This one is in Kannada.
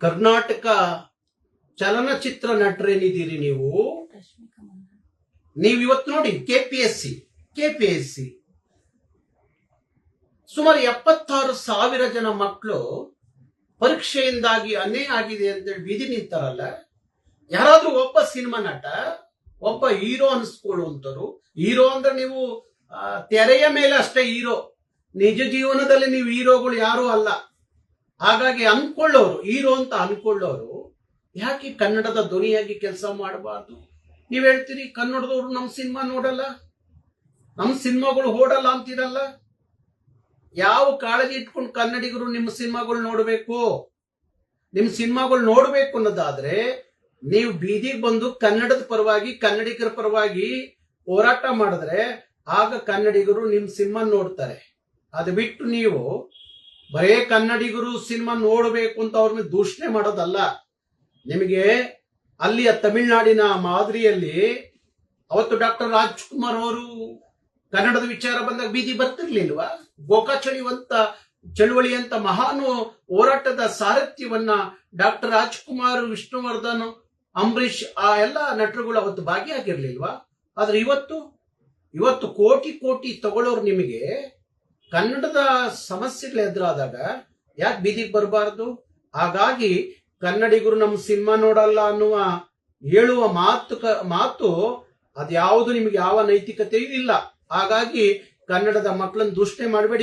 ಕರ್ನಾಟಕ ಚಲನಚಿತ್ರ ನಟರೇನಿದ್ದೀರಿ ನೀವು ಇವತ್ತು ನೋಡಿ ಕೆಪಿಎಸ್ಸಿ ಸುಮಾರು 76,000 ಜನ ಮಕ್ಕಳು ಪರೀಕ್ಷೆಯಿಂದಾಗಿ ಅನ್ಯಾಯ ಆಗಿದೆ ಅಂತೇಳಿ ಬೀದಿ ನಿಂತಾರಲ್ಲ. ಯಾರಾದ್ರೂ ಒಬ್ಬ ಸಿನಿಮಾ ನಟ, ಒಬ್ಬ ಹೀರೋ ಅನ್ಸ್ಕೊಳ್ಳುವಂತರು. ಹೀರೋ ಅಂದ್ರೆ ನೀವು ತೆರೆಯ ಮೇಲೆ ಅಷ್ಟೇ ಹೀರೋ, ನಿಜ ಜೀವನದಲ್ಲಿ ನೀವು ಹೀರೋಗಳು ಯಾರು ಅಲ್ಲ. ಹಾಗಾಗಿ ಅನ್ಕೊಳ್ಳೋರು ಹೀರೋ ಅಂತ ಅನ್ಕೊಳ್ಳೋರು ಯಾಕೆ ಕನ್ನಡದ ಧ್ವನಿಯಾಗಿ ಕೆಲಸ ಮಾಡಬಾರ್ದು? ನೀವ್ ಹೇಳ್ತೀರಿ ಕನ್ನಡದವರು ನಮ್ಮ ಸಿನಿಮಾ ನೋಡಲ್ಲ, ನಮ್ಮ ಸಿನಿಮಾಗಳು ಓಡಲ್ಲ ಅಂತೀರಲ್ಲ. ಯಾವ ಕಾಳಜಿ ಇಟ್ಕೊಂಡು ಕನ್ನಡಿಗರು ನಿಮ್ಮ ಸಿನಿಮಾಗಳು ನೋಡ್ಬೇಕು? ನಿಮ್ಮ ಸಿನಿಮಾಗಳು ನೋಡ್ಬೇಕು ಅನ್ನೋದಾದ್ರೆ ನೀವು ಬೀದಿಗೆ ಬಂದು ಕನ್ನಡದ ಪರವಾಗಿ, ಕನ್ನಡಿಗರ ಪರವಾಗಿ ಹೋರಾಟ ಮಾಡಿದ್ರೆ ಆಗ ಕನ್ನಡಿಗರು ನಿಮ್ಮ ಸಿನಿಮಾ ನೋಡ್ತಾರೆ. ಅದು ಬಿಟ್ಟು ನೀವು ಬರೇ ಕನ್ನಡಿಗರು ಸಿನಿಮಾ ನೋಡಬೇಕು ಅಂತ ಅವ್ರನ್ನ ದೂಷಣೆ ಮಾಡೋದಲ್ಲ. ನಿಮಗೆ ಅಲ್ಲಿಯ ತಮಿಳುನಾಡಿನ ಮಾದರಿಯಲ್ಲಿ ಅವತ್ತು ಡಾಕ್ಟರ್ ರಾಜ್ಕುಮಾರ್ ಅವರು ಕನ್ನಡದ ವಿಚಾರ ಬಂದಾಗ ಬೀದಿ ಬರ್ತಿರ್ಲಿಲ್ವಾ? ಗೋಕಾ ಚಳುವಳಿ ಅಂತ ಮಹಾನ್ ಹೋರಾಟದ ಸಾರಥ್ಯವನ್ನ ಡಾಕ್ಟರ್ ರಾಜ್ಕುಮಾರ್, ವಿಷ್ಣುವರ್ಧನ್, ಅಂಬರೀಷ್ ಆ ಎಲ್ಲ ನಟರುಗಳು ಅವತ್ತು ಭಾಗಿಯಾಗಿರ್ಲಿಲ್ವಾ? ಆದ್ರೆ ಇವತ್ತು ಕೋಟಿ ತಗೊಳ್ಳೋರು ನಿಮಗೆ ಕನ್ನಡದ ಸಮಸ್ಯೆಗಳು ಎದುರಾದಾಗ ಯಾಕೆ ಬೀದಿಗೆ ಬರಬಾರ್ದು? ಹಾಗಾಗಿ ಕನ್ನಡಿಗರು ನಮ್ಮ ಸಿನಿಮಾ ನೋಡಲ್ಲ ಅನ್ನುವ ಹೇಳುವ ಮಾತು ಅದ್ಯಾವುದು ನಿಮಗೆ ಯಾವ ನೈತಿಕತೆಯೂ ಇಲ್ಲ. ಹಾಗಾಗಿ ಕನ್ನಡದ ಮಕ್ಕಳನ್ನು ದೂಷಣೆ ಮಾಡಬೇಡಿ.